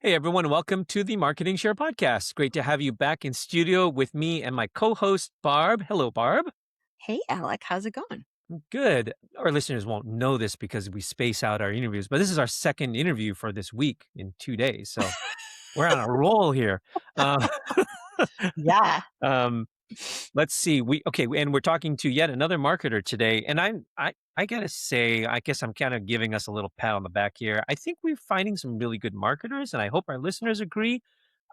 Hey everyone, welcome to the Marketing Share Podcast. Great to have you back in studio with me and my co-host Barb. Hello, Barb. Hey, Alec, how's it going? Good. Our listeners won't know this because we space out our interviews, but this is our second interview for this week in 2 days. So we're on a roll here. Uh, Yeah. um, let's see. And we're talking to yet another marketer today. And I gotta say, I guess I'm kind of giving us a little pat on the back here. I think we're finding some really good marketers, and I hope our listeners agree.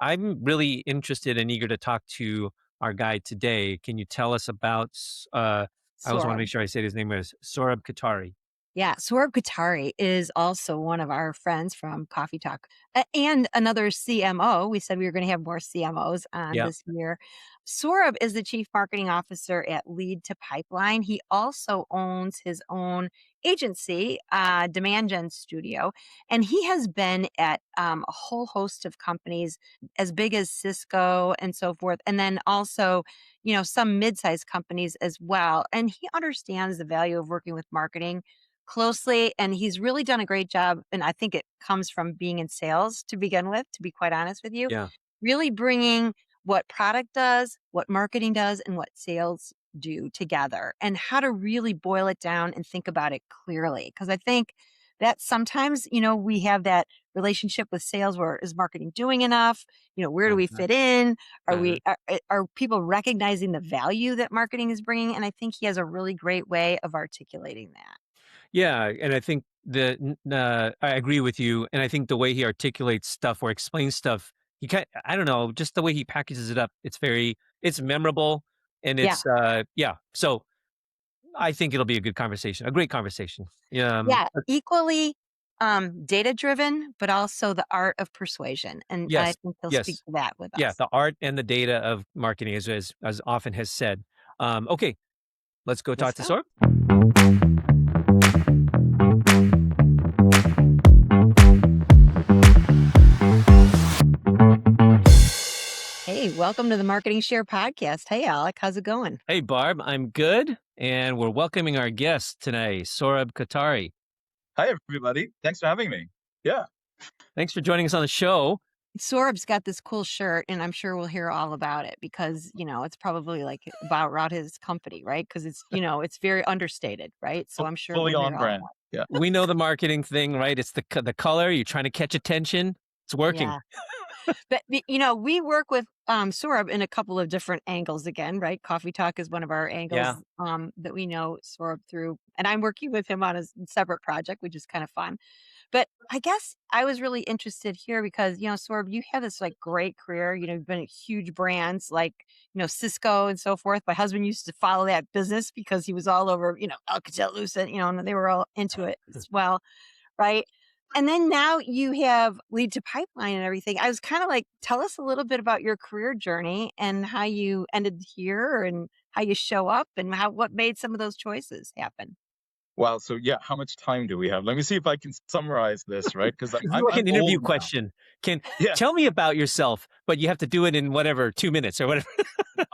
I'm really interested and eager to talk to our guy today. Can you tell us about? I always want to Saurabh. make sure I say his name is Saurabh Kothari. Yeah, Saurabh Kothari is also one of our friends from Coffee Talk and another CMO. We said we were going to have more CMOs on Yeah, this year. Saurabh is the chief marketing officer at Lead to Pipeline. He also owns his own agency, Demand Gen Studio, and he has been at a whole host of companies as big as Cisco and so forth, and then also, some mid-sized companies as well. And he understands the value of working with marketing closely, and he's really done a great job, and I think it comes from being in sales to begin with, to be quite honest with you, yeah, really bringing what product does, what marketing does, and what sales do together, and how to really boil it down and think about it clearly. Because I think that sometimes, we have that relationship with sales where is marketing doing enough? Where do we mhm, fit in? Are mhm. we are people recognizing the value that marketing is bringing? And I think he has a really great way of articulating that. Yeah, and I think I agree with you, and I think the way he articulates stuff or explains stuff, I don't know, just the way he packages it up, it's memorable, and Yeah. yeah. So I think it'll be a good conversation, a great conversation. Yeah, Yeah, equally, data driven, but also the art of persuasion, and I yes, think he'll speak yes, to that with yeah. us. The art and the data of marketing, as often has said. Okay, let's go Let's talk to go. Sor. Hey, welcome to the Marketing Share podcast. Hey, Alec, how's it going? Hey, Barb, I'm good, and we're welcoming our guest today, Saurabh Kothari. Hi, everybody. Thanks for having me. Yeah. Thanks for joining us on the show. Saurabh's got this cool shirt, and I'm sure we'll hear all about it because, it's probably like about his company, right? Because it's very understated, right? So I'm sure Fully we'll hear on all brand. about Yeah. We know the marketing thing, right? It's the color. You're trying to catch attention. It's it. working. Yeah. But we work with Saurabh in a couple of different angles again, right? Coffee Talk is one of our Yeah. angles that we know Saurabh through, and I'm working with him on a separate project, which is kind of fun. But I guess I was really interested here because Saurabh, you had this like great career. You've been at huge brands like Cisco and so forth. My husband used to follow that business because he was all over Alcatel Lucent, and they were all into it as well, right? And then now you have Lead to Pipeline and everything. I was kind of like, tell us a little bit about your career journey and how you ended here and how you show up and what made some of those choices happen. Wow. So yeah, how much time do we have? Let me see if I can summarize this, right? Because This is I'm like I'm an interview old now. question. Can Yeah. Tell me about yourself, but you have to do it in whatever 2 minutes or whatever.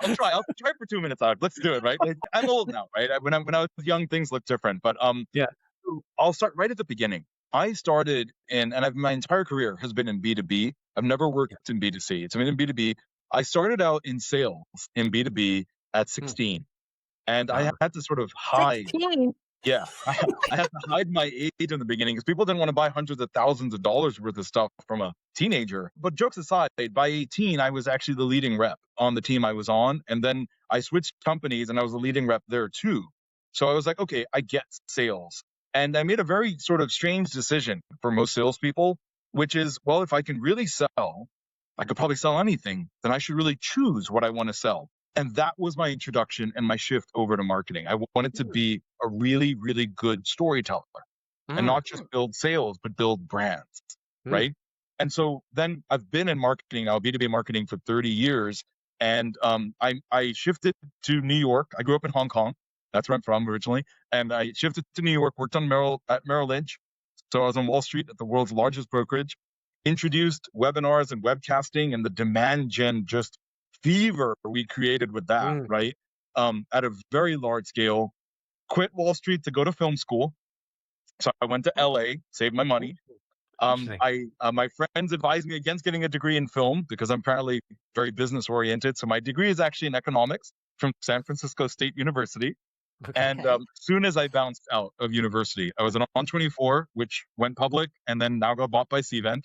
I'll try. I'll try for 2 minutes out. Let's do it, right? Like, I'm old now, right? When I was young, things looked different. But Yeah. so I'll start right at the beginning. I started my entire career has been in B2B. I've never Yeah. worked in B2C. It's been in B2B. I started out in sales in B2B at Hmm. 16, and I Wow. had to sort of hide. 16. Yeah, I had to hide my age in the beginning because people didn't want to buy hundreds of thousands of dollars worth of stuff from a teenager. But jokes aside, by 18, I was actually the leading rep on the team I was on. And then I switched companies and I was the leading rep there too. So I was like, okay, I get sales. And I made a very sort of strange decision for most salespeople, which is, well, if I can really sell, I could probably sell anything, then I should really choose what I want to sell. And that was my introduction and my shift over to marketing. I wanted to be a really, really good storyteller and Mm, not just build sales, but build brands, mm. right? And so then I've been in marketing now, B2B marketing for 30 years. And I shifted to New York. I grew up in Hong Kong. That's where I'm from originally. And I shifted to New York, worked on at Merrill Lynch. So I was on Wall Street at the world's largest brokerage, introduced webinars and webcasting and the demand gen just fever we created with that, Mm. right? At a very large scale, quit Wall Street to go to film school. So I went to LA, saved my money, Interesting. My friends advised me against getting a degree in film because I'm apparently very business oriented. So my degree is actually in economics from San Francisco State University. Okay. And Okay. soon as I bounced out of university, I was on 24, which went public and then now got bought by Cvent.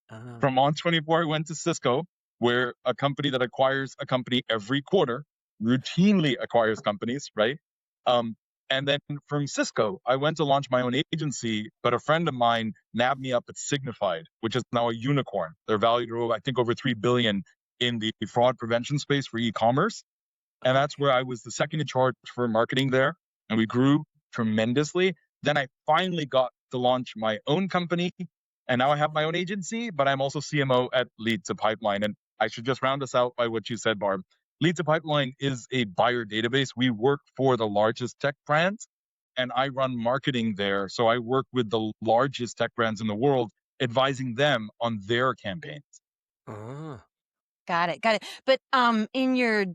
Uh, From On24, I went to Cisco, where a company that acquires a company every quarter routinely acquires companies, right? Um, and then from Cisco, I went to launch my own agency, but a friend of mine nabbed me up at Signified, which is now a unicorn. They're valued at, I think, over 3 billion in the fraud prevention space for e-commerce. And that's okay. where I was the second in charge for marketing there. And we grew tremendously. Then I finally got to launch my own company. And now I have my own agency, but I'm also CMO at Lead to Pipeline. And I should just round us out by what you said, Barb. Lead to Pipeline is a buyer database. We work for the largest tech brands, and I run marketing there. So I work with the largest tech brands in the world, advising them on their campaigns. Ah. Got it. Got it. But in your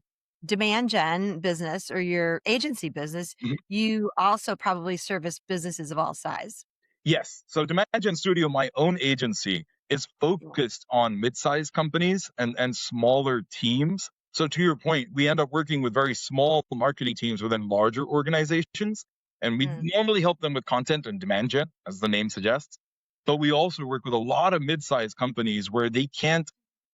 demand gen business or your agency business, you also probably service businesses of all size. Yes. So Imagine Studio, my own agency, is Yeah. focused on mid-sized companies and smaller teams. So to your point, we end up working with very small marketing teams within larger organizations. And we Mm, normally help them with content and demand gen, as the name suggests. But we also work with a lot of mid-sized companies where they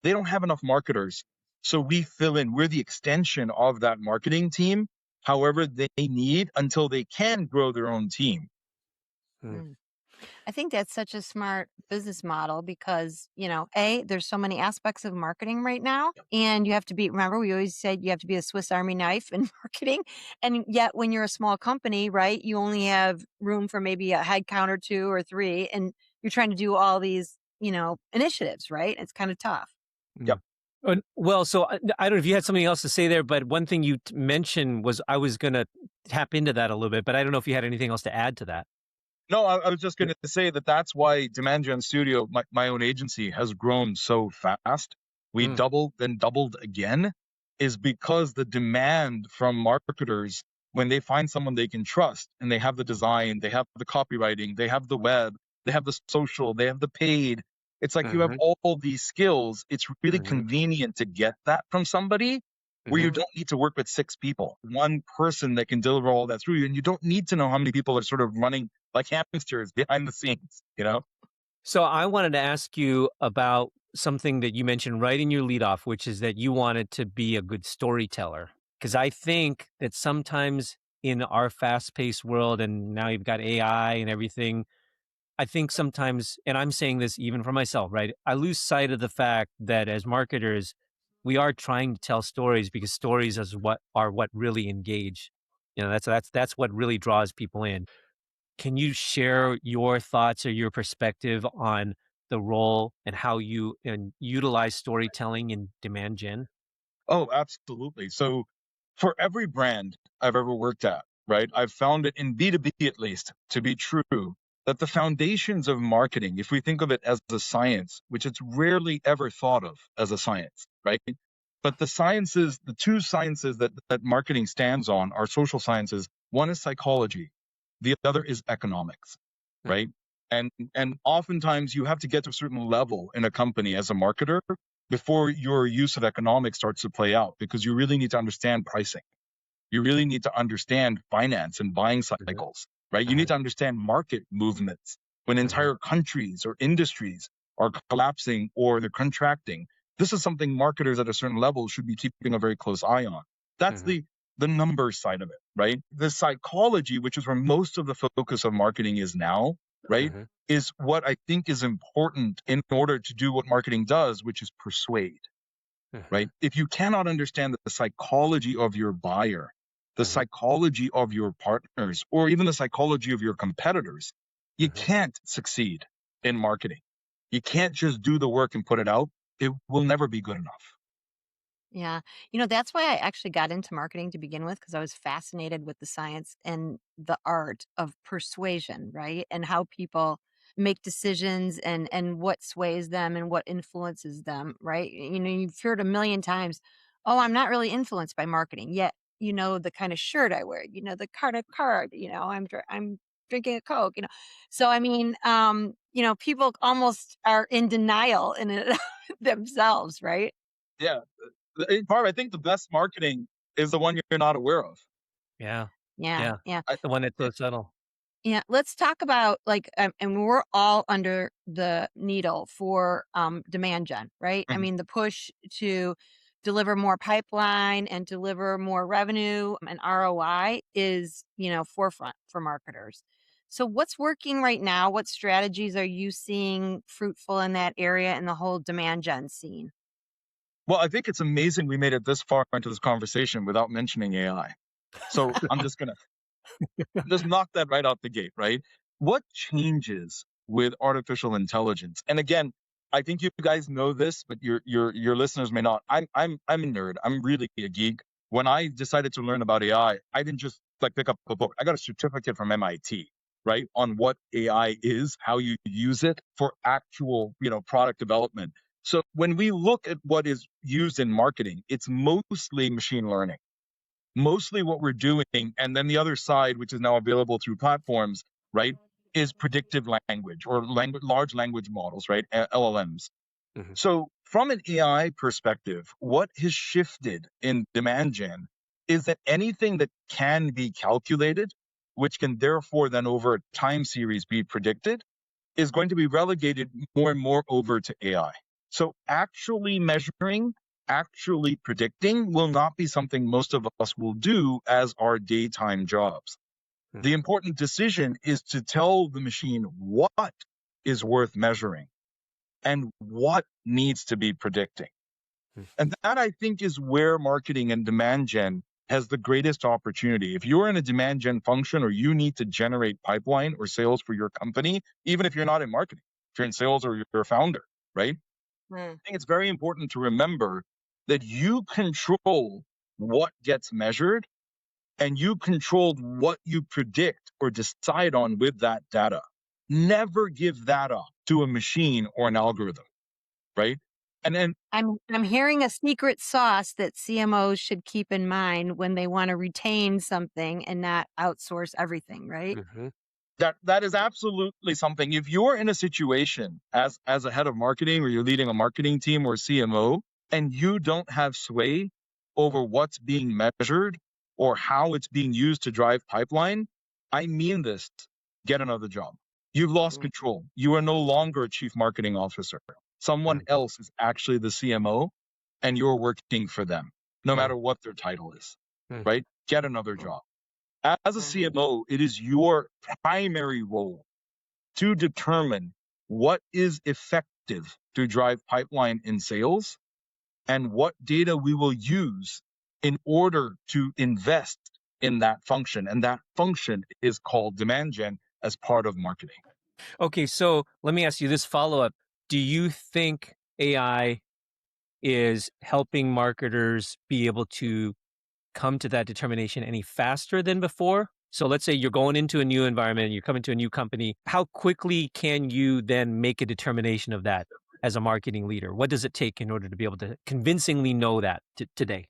don't have enough marketers. So we fill in, we're the extension of that marketing team, however they need until they can grow their own team. Mm. mm. I think that's such a smart business model because, A, there's so many aspects of marketing right now. And you have to be, remember, we always said you have to be a Swiss Army knife in marketing. And yet, when you're a small company, right, you only have room for maybe a head count or two or three. And you're trying to do all these, initiatives, right? It's kind of tough. Yep. Mm. Well, so I don't know if you had something else to say there, but one thing you mentioned was I was going to tap into that a little bit, but I don't know if you had anything else to add to that. No, I was just going to say that that's why Demand Gen Studio, my own agency, has grown so fast. We Mm. doubled, then doubled again, is because the demand from marketers, when they find someone they can trust and they have the design, they have the copywriting, they have the web, they have the social, they have the paid. It's like you have Mhm, all these skills. It's really mhm, convenient to get that from somebody where you mhm. Mm. don't need to work with six people, one person that can deliver all that through you. And you don't need to know how many people are sort of running like hamsters behind the scenes. So I wanted to ask you about something that you mentioned right in your lead off, which is that you wanted to be a good storyteller. Because I think that sometimes in our fast paced world, and now you've got AI and everything, I think sometimes, and I'm saying this even for myself, right? I lose sight of the fact that as marketers, we are trying to tell stories because stories is what really engage. That's what really draws people in. Can you share your thoughts or your perspective on the role and how you utilize storytelling in demand gen? Oh, absolutely. So for every brand I've ever worked at, right, I've found it in B2B at least to be true that the foundations of marketing, if we think of it as a science, which it's rarely ever thought of as a science, right? But the two sciences that marketing stands on are social sciences. One is psychology, the other is economics, Mm, right? And oftentimes you have to get to a certain level in a company as a marketer before your use of economics starts to play out, because you really need to understand pricing. You really need to understand finance and buying mhm, cycles, right? You need mhm, to understand market movements when mhm, entire countries or industries are collapsing or they're contracting. This is something marketers at a certain level should be keeping a very close eye on. That's mhm, the numbers side of it, right? The psychology, which is where most of the focus of marketing is now, right? mhm, Is what I think is important in order to do what marketing does, which is persuade, mhm, right? If you cannot understand the psychology of your buyer, the mhm, psychology of your partners, or even the psychology of your competitors, you mhm. can't succeed in marketing. You can't just do the work and put it out. It will never be good enough. Yeah. That's why I actually got into marketing to begin with because I was fascinated with the science and the art of persuasion, right? And how people make decisions and what sways them and what influences them, right? You've heard a million times, "Oh, I'm not really influenced by marketing." Yet, the kind of shirt I wear, the kind of card, I'm drinking a Coke, So, I mean, people almost are in denial in it themselves, right? Yeah. Barb, I think the best marketing is the one you're not aware of. Yeah. Yeah. Yeah. Yeah. The one that's so subtle. Yeah, let's talk about and we're all under the needle for demand gen, right? I Mhm. mean, the push to deliver more pipeline and deliver more revenue and ROI is, forefront for marketers. So what's working right now? What strategies are you seeing fruitful in that area in the whole demand gen scene? Well, I think it's amazing we made it this far into this conversation without mentioning AI. So I'm just going to just knock that right out the gate, right? What changes with artificial intelligence? And again, I think you guys know this, but your listeners may not. I'm a nerd. I'm really a geek. When I decided to learn about AI, I didn't just like pick up a book. I got a certificate from MIT, right, on what AI is, how you use it for actual, product development. So when we look at what is used in marketing, it's mostly machine learning, mostly what we're doing. And then the other side, which is now available through platforms, right, is predictive language or large language models, right? LLMs. Mhm. So from an AI perspective, what has shifted in demand gen is that anything that can be calculated, which can therefore then over a time series be predicted, is going to be relegated more and more over to AI. So actually measuring, actually predicting will not be something most of us will do as our daytime jobs. Mhm. The important decision is to tell the machine what is worth measuring and what needs to be predicting. Mhm. And that, I think, is where marketing and demand gen has the greatest opportunity. If you're in a demand gen function or you need to generate pipeline or sales for your company, even if you're not in marketing, if you're in sales or you're a founder, right? Mm. I think it's very important to remember that you control what gets measured and you control what you predict or decide on with that data. Never give that up to a machine or an algorithm, right? And then I'm hearing a secret sauce that CMOs should keep in mind when they want to retain something and not outsource everything, right? Mhm. that is absolutely something. If you're in a situation as a head of marketing or you're leading a marketing team or CMO and you don't have sway over what's being measured or how it's being used to drive pipeline, I mean this, get another job. You've lost Mm. control. You are no longer a chief marketing officer. Someone Mhm. else is actually the CMO and you're working for them, no Mhm. matter what their title is, Mhm. right? Get another job. As a Mhm. CMO, it is your primary role to determine what is effective to drive pipeline in sales and what data we will use in order to invest in that function. And that function is called demand gen as part of marketing. Okay, so let me ask you this follow-up. Do you think AI is helping marketers be able to come to that determination any faster than before? So let's say you're going into a new environment, you're coming to a new company. How quickly can you then make a determination of that as a marketing leader? What does it take in order to be able to convincingly know that today?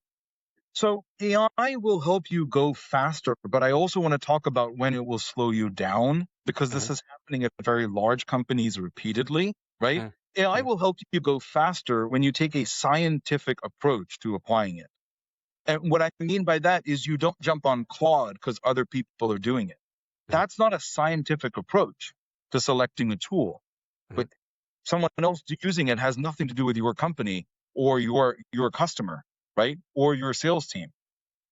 So AI will help you go faster, but I also want to talk about when it will slow you down because this Mhm. is happening at very large companies repeatedly, right? Mhm. AI Mhm. will help you go faster when you take a scientific approach to applying it. And what I mean by that is you don't jump on Claude because other people are doing it. Mhm. That's not a scientific approach to selecting a tool. Mhm. But someone else using it has nothing to do with your company or your customer, right? Or your sales team.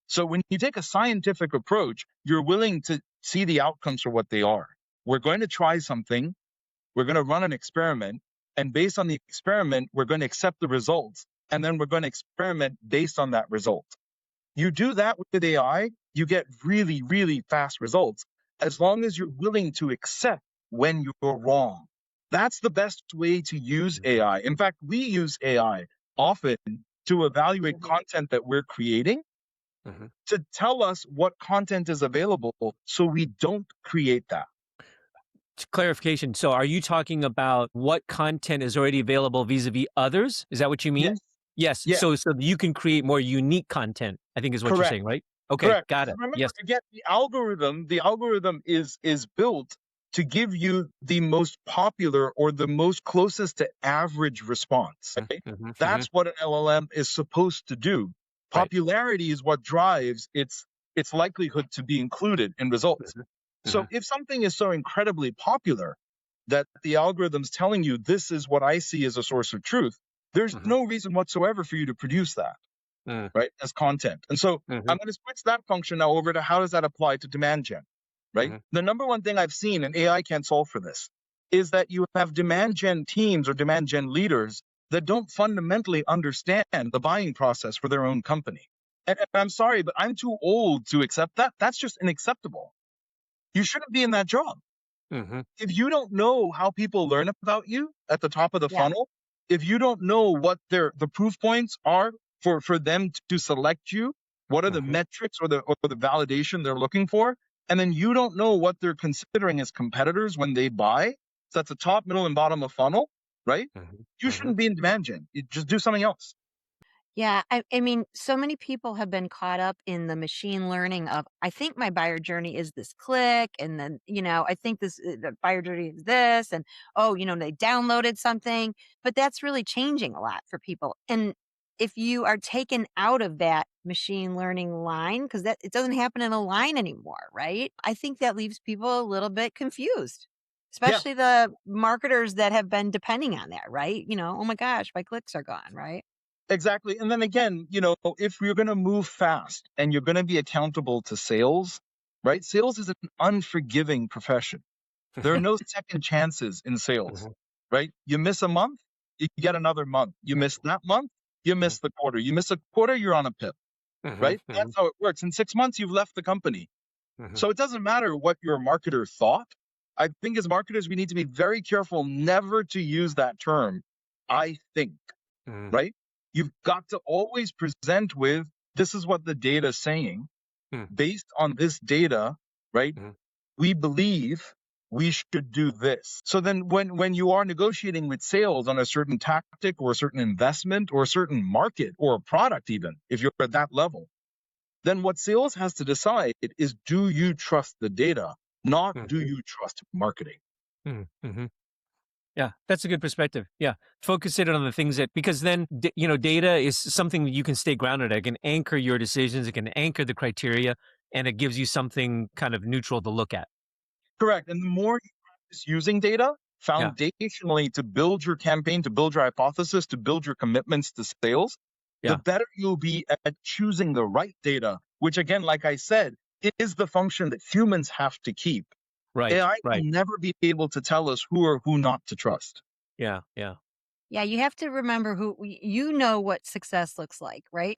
So when you take a scientific approach, you're willing to see the outcomes for what they are. We're going to try something, we're going to run an experiment, and based on the experiment, we're going to accept the results, and then we're going to experiment based on that result. You do that with AI, you get really, really fast results as long as you're willing to accept when you're wrong. That's the best way to use AI. In fact, we use AI often to evaluate Mhm. content that we're creating Mhm. to tell us what content is available so we don't create that. Clarification. So are you talking about what content is already available vis-a-vis others? Is that what you Yes. mean? Yes. Yeah, So you can create more unique content, I think is what you're correct. saying, right? Okay, Correct. got it. Remember, Yes. again, the algorithm is built to give you the most popular or the most closest to average response. Right? Mhm. That's what an LLM is supposed to do. Right. Popularity is what drives its likelihood to be included in results. Mhm. So Mhm. if something is so incredibly popular that the algorithm's telling you this is what I see as a source of truth, there's Mhm. no reason whatsoever for you to produce that, Mm. right, as content. And so Mhm. I'm going to switch that function now over to how does that apply to demand gen, right? Mhm. The number one thing I've seen, and AI can't solve for this, is that you have demand gen teams or demand gen leaders that don't fundamentally understand the buying process for their own company. And I'm sorry, but I'm too old to accept that. That's just unacceptable. You shouldn't be in that job. Mhm. If you don't know how people learn about you at the top of the Yeah. funnel, if you don't know what the proof points are for them to select you, what are the Mhm. metrics or the validation they're looking for, and then you don't know what they're considering as competitors when they buy, so that's the top, middle, and bottom of funnel, right? Mhm. You Mhm. shouldn't be in demand gen. You just do something else. Yeah, I mean, so many people have been caught up in the machine learning of, I think my buyer journey is this click, and then, I think the buyer journey is this, and oh, they downloaded something, but that's really changing a lot for people. And if you are taken out of that machine learning line, because that it doesn't happen in a line anymore, right? I think that leaves people a little bit confused, Yeah, especially the marketers that have been depending on that, right? Oh my gosh, my clicks are gone, right? exactly. And then again, if you're going to move fast and you're going to be accountable to sales, right? Sales is an unforgiving profession. There are no second chances in sales, Mhm. right? You miss a month, you get another month. You miss that month, you Mhm. miss the quarter. You miss a quarter, you're on a pip, Mhm. right? That's Mhm. how it works. In 6 months, you've left the company. Mhm. So it doesn't matter what your marketer thought. I think as marketers, we need to be very careful never to use that term, I think, Mhm. right? You've got to always present with this is what the data is saying. Mhm. Based on this data, right? Mhm. We believe we should do this. So then when you are negotiating with sales on a certain tactic or a certain investment or a certain market or a product, even if you're at that level, then what sales has to decide is do you trust the data, not do Mhm. you trust marketing? Mhm. Mhm. Yeah, that's a good perspective. Yeah, focus it on the things that because then data is something that you can stay grounded. It can anchor your decisions. It can anchor the criteria, and it gives you something kind of neutral to look at. Correct. And the more you practice using data Yeah, foundationally to build your campaign, to build your hypothesis, to build your commitments to sales, the yeah, better you'll be at choosing the right data, which again, like I said, is the function that humans have to keep. right, AI will right. never be able to tell us who or who not to trust. Yeah, yeah. Yeah, you have to remember you know what success looks like, right?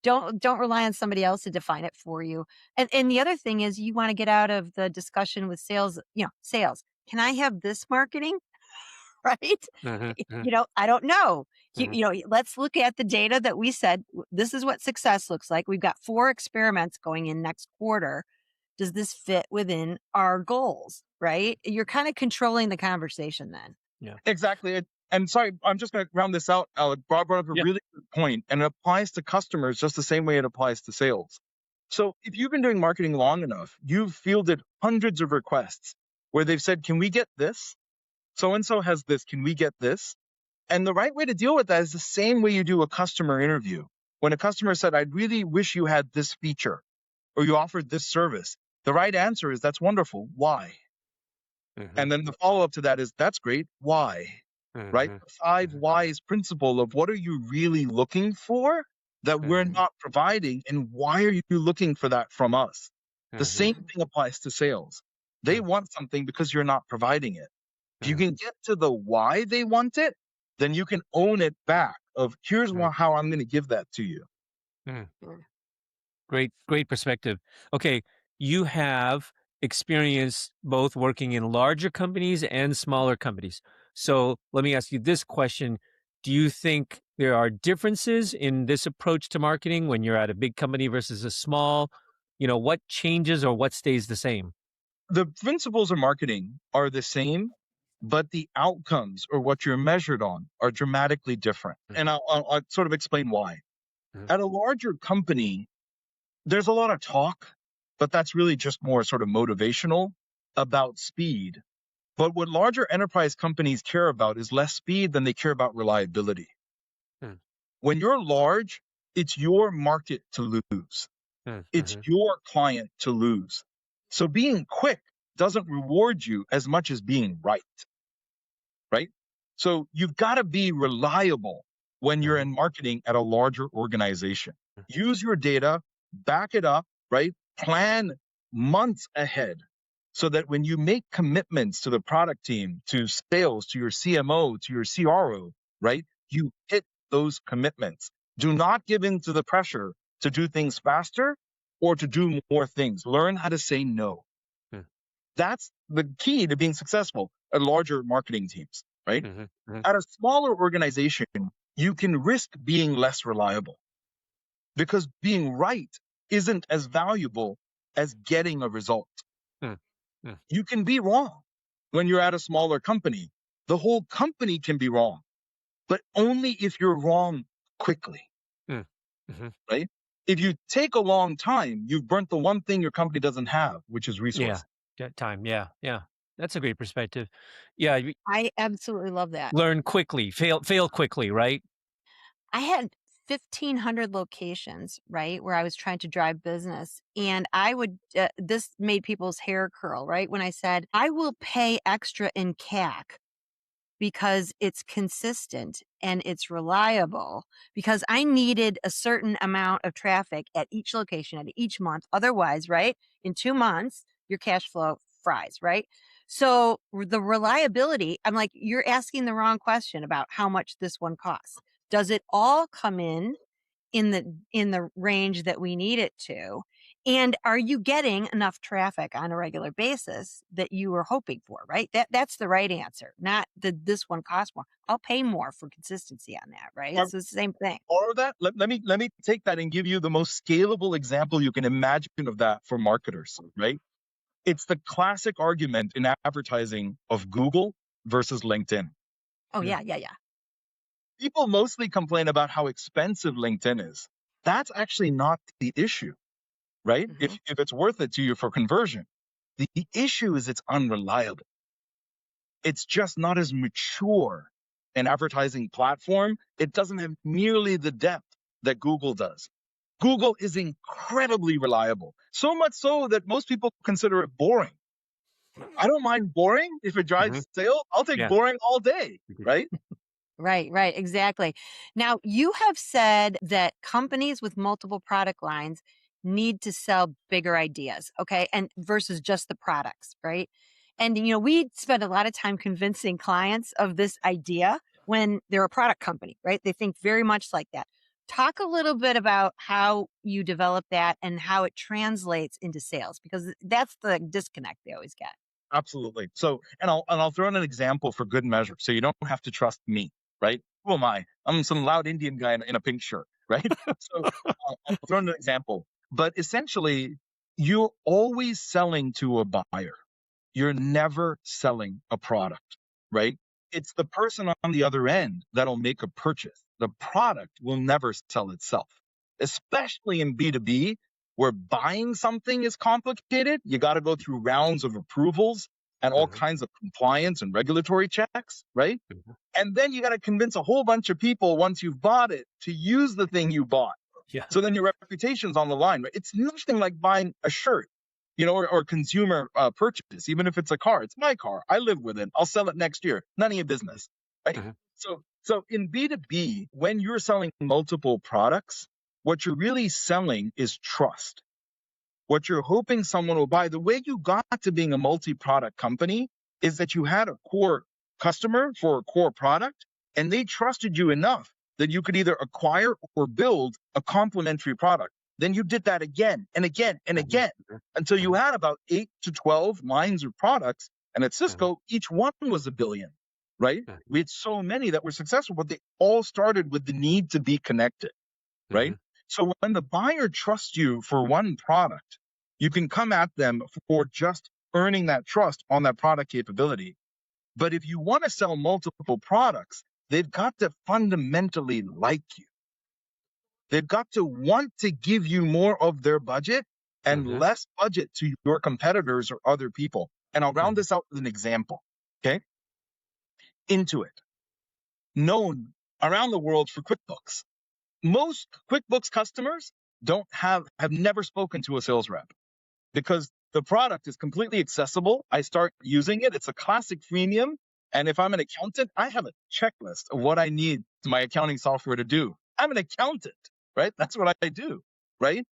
Don't rely on somebody else to define it for you. And the other thing is you want to get out of the discussion with sales, sales. Can I have this marketing? Right? Hmm. Hmm. I don't know. Hmm. Let's look at the data that we said this is what success looks like. We've got 4 experiments going in next quarter. Does this fit within our goals, right? You're kind of controlling the conversation then. Yeah, Exactly. And sorry, I'm just going to round this out, Alec. Bob brought up a yeah. really good point, and it applies to customers just the same way it applies to sales. So if you've been doing marketing long enough, you've fielded hundreds of requests where they've said, can we get this? So and so has this. Can we get this? And the right way to deal with that is the same way you do a customer interview. When a customer said, I really wish you had this feature or you offered this service, the right answer is, that's wonderful. Why? Hmm. And then the follow up to that is, that's great. Why? Right? Hmm. The five Hmm. whys principle of what are you really looking for that we're Hmm. not providing, and why are you looking for that from us? The same Mhm. thing applies to sales. They want something because you're not providing it. If you Hmm. can get to the why they want it, then you can own it back of here's how I'm going to give that to you. Hmm. Mm. Great, great perspective. Okay, you have experience both working in larger companies and smaller companies. So let me ask you this question. Do you think there are differences in this approach to marketing when you're at a big company versus a small? What changes or what stays the same? The principles of marketing are the same, but the outcomes or what you're measured on are dramatically different. And I'll sort of explain why. Mhm. At a larger company, There's a lot of talk, but that's really just more sort of motivational about speed. But what larger enterprise companies care about is less speed than they care about reliability. Mm, When you're large, it's your market to lose. It's mhm, your client to lose. So being quick doesn't reward you as much as being right, right? So you've got to be reliable when you're mhm, in marketing at a larger organization. Use your data, back it up, right? Plan months ahead so that when you make commitments to the product team, to sales, to your CMO, to your CRO, right? You hit those commitments. Do not give in to the pressure to do things faster or to do more things. Learn how to say no. mm, That's the key to being successful at larger marketing teams, right? mhm, mhm. At a smaller organization, you can risk being less reliable because being right isn't as valuable as getting a result. Mm, mm, You can be wrong when you're at a smaller company. The whole company can be wrong, but only if you're wrong quickly, mm, mhm. right? If you take a long time, you've burnt the one thing your company doesn't have, which is Yeah, resource. that time, yeah, yeah. That's a great perspective. Yeah, you I absolutely love that. learn quickly, fail quickly, right? I had 1,500 locations, right, where I was trying to drive business. And I would, this made people's hair curl, right? When I said, I will pay extra in CAC because it's consistent and it's reliable because I needed a certain amount of traffic at each location at each month. Otherwise, right, in 2 months, your cash flow fries, right? So the reliability, I'm like, you're asking the wrong question about how much this one costs. Does it all come in the range that we need it to? And are you getting enough traffic on a regular basis that you were hoping for, right? That's the right answer. Not that this one costs more. I'll pay more for consistency on that, right? So it's the same thing. All of that, let me take that and give you the most scalable example you can imagine of that for marketers, right? It's the classic argument in advertising of Google versus LinkedIn. Oh Mm, yeah, yeah, yeah. People mostly complain about how expensive LinkedIn is. That's actually not the issue, right? Hmm. If it's worth it to you for conversion. The issue is it's unreliable. It's just not as mature an advertising platform. It doesn't have nearly the depth that Google does. Google is incredibly reliable, so much so that most people consider it boring. I don't mind boring if it mhm, drives sales. I'll take yeah. boring all day, Mhm, right? Right, right, exactly. Now, you have said that companies with multiple product lines need to sell bigger ideas, okay? And versus just the products, right? And we spend a lot of time convincing clients of this idea when they're a product company, right? They think very much like that. Talk a little bit about how you develop that and how it translates into sales because that's the disconnect they always get. Absolutely. So, and I'll throw in an example for good measure, so you don't have to trust me, right? Who am I? I'm some loud Indian guy in a pink shirt, right? So, I'll throw in an example. But essentially, you're always selling to a buyer. You're never selling a product, right? It's the person on the other end that'll make a purchase. The product will never sell itself, especially in B2B, where buying something is complicated. You got to go through rounds of approvals and all mhm, kinds of compliance and regulatory checks, right? mhm. And then you got to convince a whole bunch of people once you've bought it to use the thing you bought. Yeah. So then your reputation's on the line, right? It's nothing like buying a shirt, or consumer purchase, even if it's a car. It's my car. I live with it. I'll sell it next year. None of your business, right? Mhm, So in B2B, when you're selling multiple products, what you're really selling is trust. What you're hoping someone will buy. The way you got to being a multi-product company is that you had a core customer for a core product, and they trusted you enough that you could either acquire or build a complementary product. Then you did that again and again and mhm, again mhm, until you mhm, had about 8 to 12 lines of products. And at mhm, Cisco, each one was a billion, right? mhm, We had so many that were successful, but they all started with the need to be connected, right? mhm, So when the buyer trusts you for one product, you can come at them for just earning that trust on that product capability. But if you want to sell multiple products, they've got to fundamentally like you. They've got to want to give you more of their budget and Mhm. less budget to your competitors or other people. And I'll round Mhm. this out with an example. Okay. Intuit, known around the world for QuickBooks. Most QuickBooks customers don't have never spoken to a sales rep because the product is completely accessible. I start using it. It's a classic freemium. And if I'm an accountant, I have a checklist of what I need my accounting software to do. I'm an accountant, right? That's what I do, right?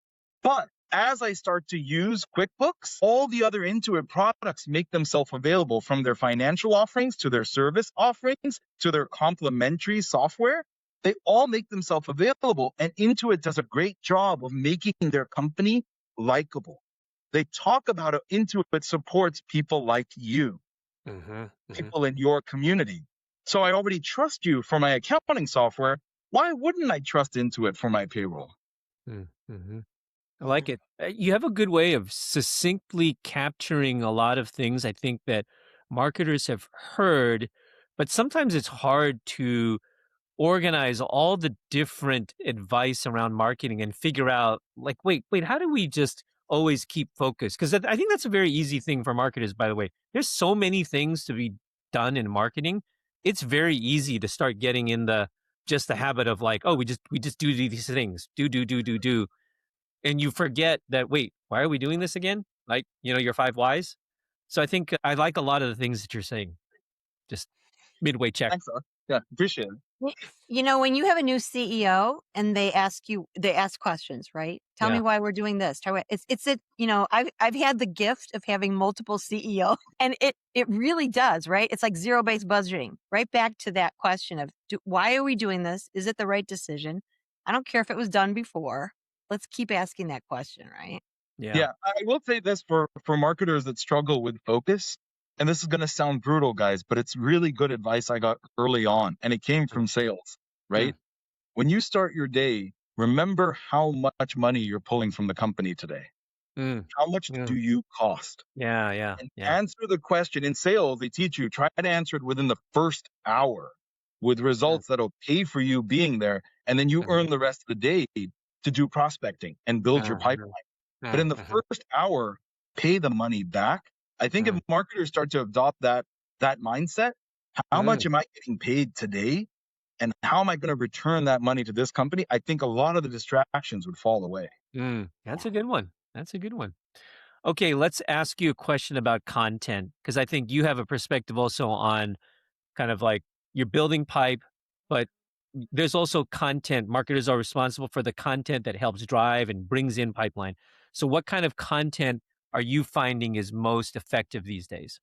But as I start to use QuickBooks, all the other Intuit products make themselves available, from their financial offerings to their service offerings to their complementary software. They all make themselves available. And Intuit does a great job of making their company likable. They talk about it. Intuit supports people like you, Mhm. Mhm. people in your community. So I already trust you for my accounting software. Why wouldn't I trust Intuit for my payroll? Mm, mhm. I like it. You have a good way of succinctly capturing a lot of things I think that marketers have heard, but sometimes it's hard to organize all the different advice around marketing and figure out, like, wait, how do we just always keep focused? Because I think that's a very easy thing for marketers, by the way. There's so many things to be done in marketing. It's very easy to start getting in the habit of, like, oh, we just do these things, do, and you forget that, wait, why are we doing this again? Like, your five whys. So I think I like a lot of the things that you're saying. Just midway check. Thanks, sir. Yeah, appreciate it. Y when you have a new CEO and they ask questions, right? "Tell me Yeah. why we're doing this. Tell me" it's a I've had the gift of having multiple CEO, and it really does, right? It's like zero-based budgeting. Right back to that question of, "Why are we doing this? Is it the right decision? I don't care if it was done before. Let's keep asking that question," right? Yeah. Yeah, I will say this for marketers that struggle with focus, and this is going to sound brutal, guys, but it's really good advice I got early on, and it came Mm, from sales, right? mm, When you start your day, remember how much money you're pulling from the company today. mm, How much do mm. you cost? Yeah, yeah, And yeah. answer the question. In sales, they teach you, try to answer it within the first hour with Mm, results that'll pay for you being there. And then you mhm, earn the rest of the day to do prospecting and build your pipeline. mhm, But mm, in the mhm, first hour, pay the money back. I think if mm, marketers start to adopt that mindset, how much mm, am I getting paid today? And how am I going to return that money to this company? I think a lot of the distractions would fall away. mm. That's a good one. That's a good one. Okay, let's ask you a question about content, because I think you have a perspective also on kind of like you're building pipe, but there's also content. Marketers are responsible for the content that helps drive and brings in pipeline. So, what kind of content are you finding is most effective these days?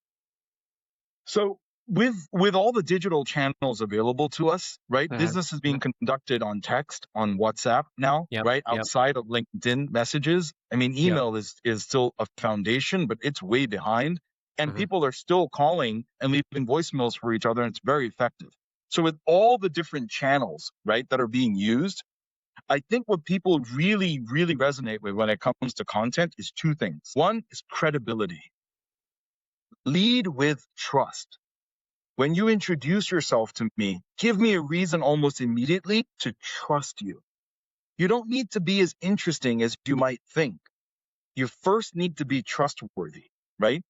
So with all the digital channels available to us, right? Uh-huh. Business is being Mhm. conducted on text, on WhatsApp now, Yep. right? Yep. Outside of LinkedIn messages. I mean, Yep. email is still a foundation, but it's way behind. And Hmm. people are still calling and leaving voicemails for each other, and it's very effective. So with all the different channels, right, that are being used, I think what people really, really resonate with when it comes to content is two things. One is credibility. Lead with trust. When you introduce yourself to me, give me a reason almost immediately to trust you. You don't need to be as interesting as you might think. You first need to be trustworthy, right?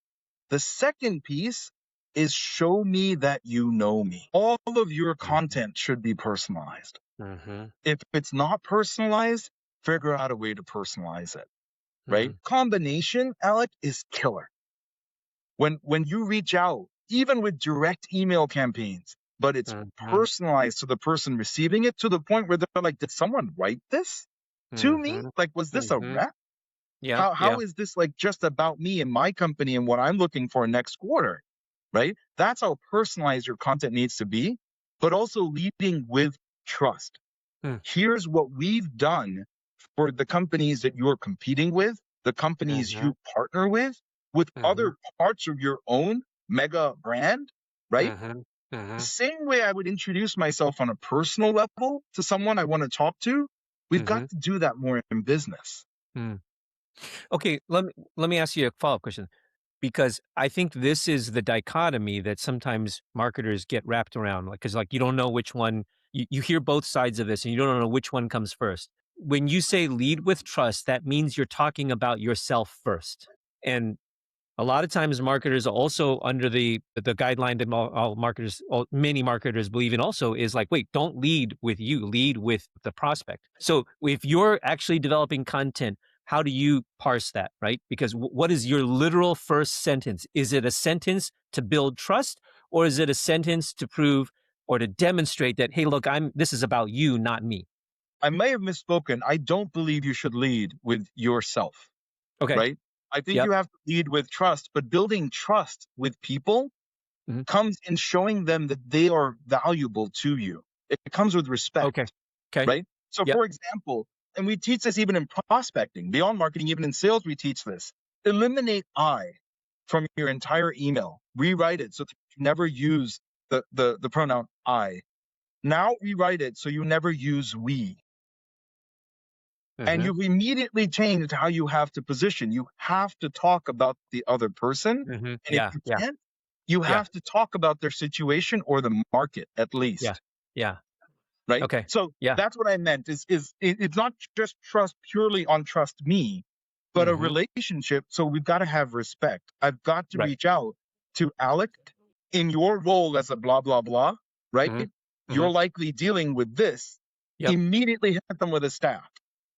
The second piece is show me that you know me. All of your Hmm. content should be personalized. Hmm. If it's not personalized, figure out a way to personalize it, right? Hmm. Combination, Alec, is killer. When you reach out, even with direct email campaigns, but it's Hmm. personalized to the person receiving it, to the point where they're like, did someone write this to me? Hmm. Like, was this a Hmm. rep? Yeah. How Yeah. is this like just about me and my company and what I'm looking for next quarter? Right? That's how personalized your content needs to be, but also leading with trust. Hmm. Here's what we've done for the companies that you're competing the companies Hmm. you partner with Hmm. other parts of your own mega brand, right? Hmm. The Hmm. same way I would introduce myself on a personal level to someone I want to talk to, we've got Hmm. to do that more in business. Hmm. Okay, let me ask you a follow-up question, because I think this is the dichotomy that sometimes marketers get wrapped around, like, because, like, you don't know which one. You hear both sides of this, and you don't know which one comes first. when you say lead with trust, that means you're talking about yourself first. And a lot of times marketers are also under the guideline that all marketers, many marketers believe in also is like, wait, don't lead with you, lead with the prospect. So if you're actually developing content, how do you parse that, right? Because what is your literal first sentence? Is it a sentence to build trust, or is it a sentence to prove or to demonstrate that, hey, look, this is about you, not me? I may have misspoken. I don't believe you should lead with yourself, Okay. right? I think Yep. you have to lead with trust, but building trust with people Mhm. comes in showing them that they are valuable to you. It comes with respect, Okay. Okay. right? So, Yep. for example, and we teach this even in prospecting, beyond marketing, even in sales, we teach this. Eliminate I from your entire email. Rewrite it so that you never use the pronoun I. Now rewrite it so you never use we. And Mhm. you've immediately changed how you have to position. You have to talk about the other person. Mhm. And if Yeah. you Yeah. can't, you Yeah. have to talk about their situation or the market at Yeah. least. Yeah. Right. Okay. So Yeah. that's what I meant it's not just trust purely on trust me, but a Mhm. relationship. So we've got to have respect. I've got to Right. reach out to Alec in your role as a blah, blah, blah. Right. Mhm. You're Mhm. likely dealing with this. Yep. Immediately hit them with a staff.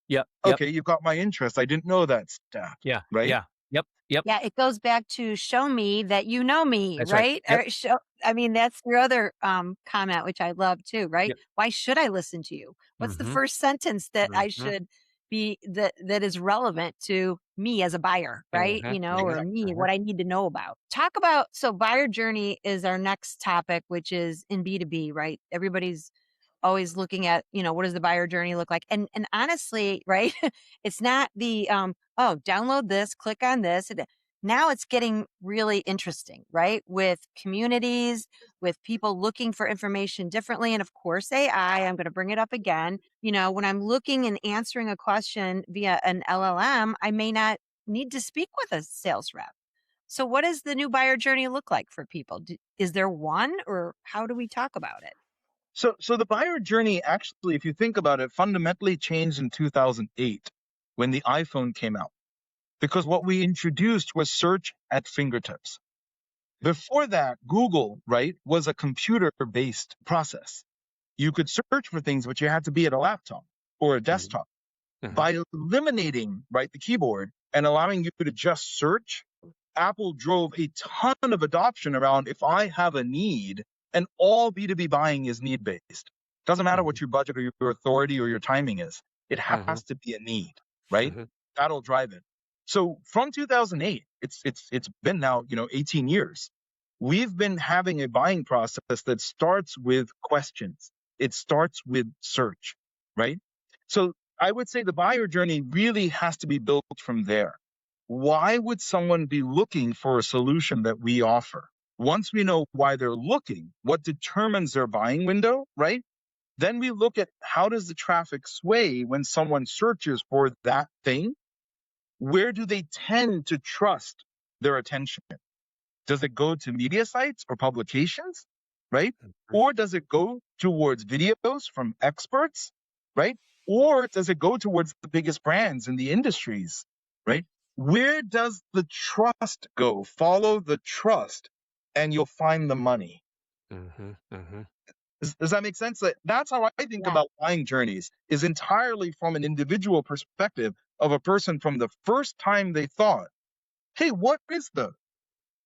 Yep. Yep. Okay, you got my interest. I didn't know that staff, Yeah. right? Yeah. Yep. Yep. Yeah, it goes back to show me that you know me, That's right. right? Yep. Or show, I mean, that's your other comment, which I love too, right? Yep. Why should I listen to you? What's the Mhm. first sentence that I Mhm. should be that is relevant to me as a buyer, right? Mhm. Or Mhm. me, Mhm. what I need to know about. Talk about so buyer journey is our next topic, which is in B2B, right? Everybody's always looking at, what does the buyer journey look like? And honestly, right? It's not the oh, download this, click on this. Now it's getting really interesting, right? With communities, with people looking for information differently. And of course, AI, I'm going to bring it up again. When I'm looking and answering a question via an LLM, I may not need to speak with a sales rep. So, what does the new buyer journey look like for people? Is there one, or how do we talk about it? So the buyer journey actually, if you think about it, fundamentally changed in 2008 when the iPhone came out. Because what we introduced was search at fingertips. Before that, Google, right, was a computer-based process. You could search for things, but you had to be at a laptop or a Mhm. desktop. Mhm. By eliminating, right, the keyboard and allowing you to just search, Apple drove a ton of adoption around if I have a need, and all B2B buying is need based. Doesn't matter what Mhm. your budget or your authority or your timing is, it Mhm. has to be a need, right? Mhm. That'll drive it. So from 2008, it's been now, 18 years. We've been having a buying process that starts with questions. It starts with search, right? So I would say the buyer journey really has to be built from there. Why would someone be looking for a solution that we offer? Once we know why they're looking, what determines their buying window, right? Then we look at how does the traffic sway when someone searches for that thing? Where do they tend to trust their attention? Does it go to media sites or publications, right? Mhm. Or does it go towards videos from experts, right? Or does it go towards the biggest brands in the industries, right? Where does the trust go? Follow the trust and you'll find the money. Mhm. Mhm. Does that make sense? That's how I think Yeah. about buying journeys, is entirely from an individual perspective of a person from the first time they thought, hey, what is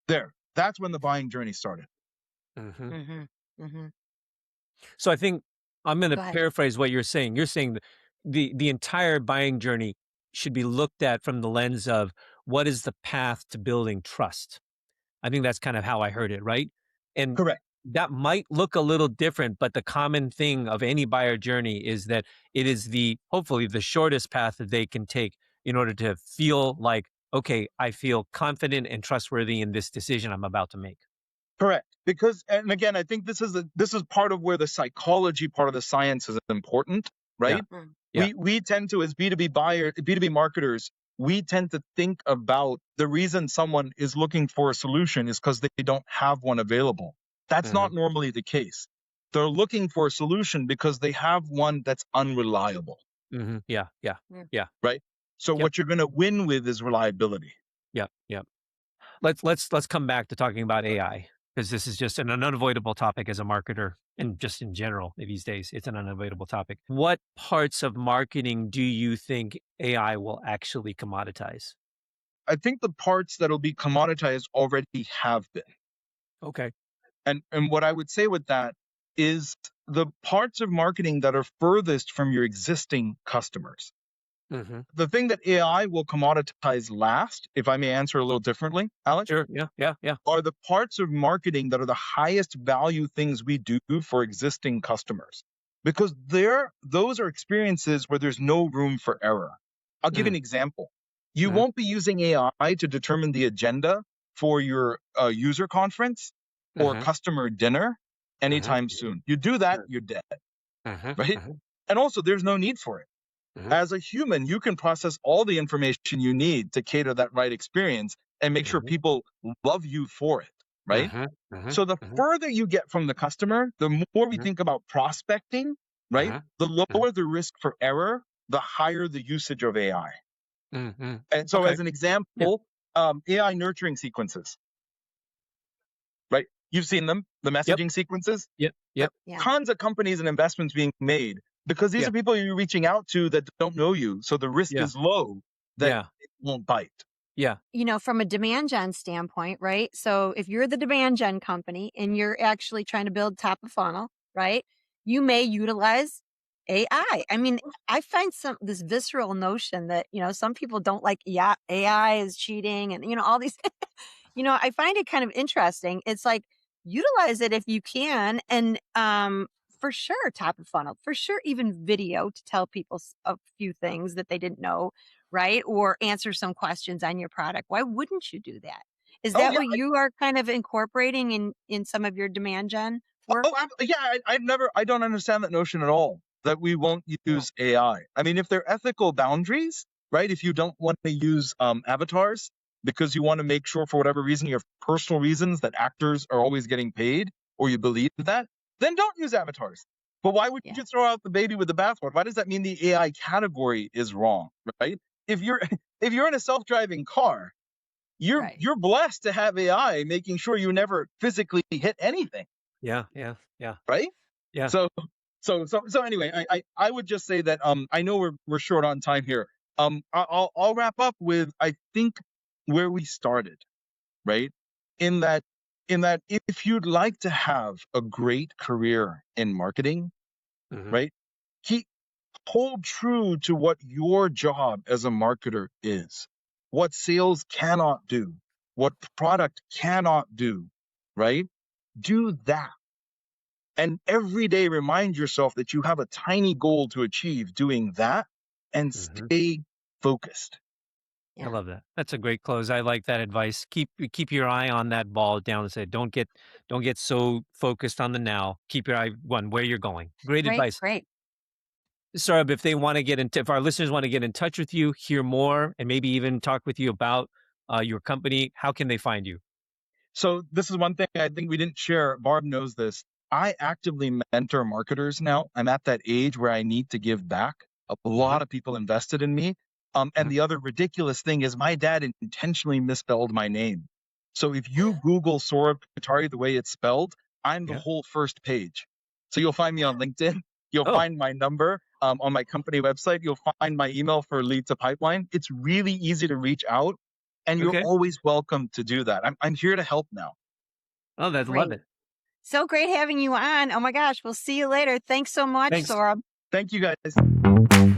there? That's when the buying journey started. Mhm. Mm-hmm. Mm-hmm. So I think I'm going to Go ahead. paraphrase what you're saying. You're saying that the entire buying journey should be looked at from the lens of what is the path to building trust. I think that's kind of how I heard it, right? And Correct. that might look a little different, but the common thing of any buyer journey is that it is hopefully the shortest path that they can take in order to feel like, okay, I feel confident and trustworthy in this decision I'm about to make. Correct. Because, and again, I think this is part of where the psychology part of the science is important, Yeah. right? Mm. Yeah. We tend to, as B2B marketers, we tend to think about the reason someone is looking for a solution is because they don't have one available. That's Mhm. not normally the case. They're looking for a solution because they have one that's unreliable. Yeah, yeah, Yeah. yeah, right? So yep, what you're going to win with is reliability. yep, yep. Let's come back to talking about AI because this is just an unavoidable topic as a marketer and just in general these days. It's an unavoidable topic. What parts of marketing do you think AI will actually commoditize? I think the parts that'll be commoditized already have been. Okay. And what I would say with that is the parts of marketing that are furthest from your existing customers. Hmm. The thing that AI will commoditize last, if I may answer a little differently, Alec, Sure. Yeah. Yeah. Yeah. are the parts of marketing that are the highest value things we do for existing customers. Because those are experiences where there's no room for error. I'll give you an example. You Mm-hmm. won't be using AI to determine the agenda for your user conference or Mm-hmm. customer dinner Mm-hmm. anytime soon. You do that, you're dead, Mm-hmm. right? Mm-hmm. And also, there's no need for it. Mm-hmm. As a human, you can process all the information you need to cater that right experience and make sure Mm-hmm. people love you for it, right? Mm-hmm. Mm-hmm. So the Mm-hmm. further you get from the customer, the more we think about prospecting, right? Mm-hmm. The Mm-hmm. lower the risk for error, the higher the usage of AI. Mm-hmm. And so, Okay. as an Yeah. example, AI nurturing sequences, right? You've seen them, the Yep. messaging sequences. Yep. Yep. Yeah. Tons of companies and investments being made because these Yeah. are people you're reaching out to that don't know you. So the risk Yeah. is low that Yeah. it won't bite. Yeah. From a demand gen standpoint, right? So if you're the demand gen company and you're actually trying to build top of funnel, right? You may utilize AI. I mean, I find this visceral notion that, some people don't like, yeah, AI is cheating and, all these, I find it kind of interesting. It's like utilize it if you can. And for sure, top of funnel, for sure, even video to tell people a few things that they didn't know, right? Or answer some questions on your product. Why wouldn't you do that? Is Oh that yeah, what you are kind of incorporating in some of your demand gen work? yeah. I don't understand that notion at all. That we won't Yeah. use AI. I mean, if they're ethical boundaries, right? If you don't want to use avatars because you want to make sure, for whatever reason, you have personal reasons that actors are always getting paid, or you believe that, then don't use avatars. But why would Yeah. you throw out the baby with the bathwater? Why does that mean the AI category is wrong, right? If you're if you're in a self-driving car, Right. you're blessed to have AI making sure you never physically hit anything, Yeah. Yeah. Yeah. right? Yeah. So so anyway, I would just say that I know we're short on time here. I'll wrap up with, I think, where we started, right? In that if you'd like to have a great career in marketing, Mm-hmm. right? Keep hold true to what your job as a marketer is. What sales cannot do, what product cannot do, right? Do that. And every day remind yourself that you have a tiny goal to achieve doing that and Mm-hmm. stay focused. I Yeah. love that. That's a great close. I like that advice. Keep your eye on that ball down and say, don't get so focused on the now. Keep your eye on where you're going. Great Great. advice. Great. Saurabh, if they want to if our listeners want to get in touch with you, hear more, and maybe even talk with you about your company, how can they find you? So this is one thing I think we didn't share. Barb knows this. I actively mentor marketers now. I'm at that age where I need to give back. A Mm-hmm. lot of people invested in me. And Mm-hmm. the other ridiculous thing is my dad intentionally misspelled my name. So if you Google Saurabh Kothari the way it's spelled, I'm the Yeah. whole first page. So you'll find me on LinkedIn. You'll Oh, find my number on my company website. You'll find my email for lead to pipeline. It's really easy to reach out, and you're okay. always welcome to do that. I'm here to help now. Oh, that's love Great. it. So great having you on. Oh my gosh. We'll see you later. Thanks so much, Thanks. Saurabh. Thank you guys.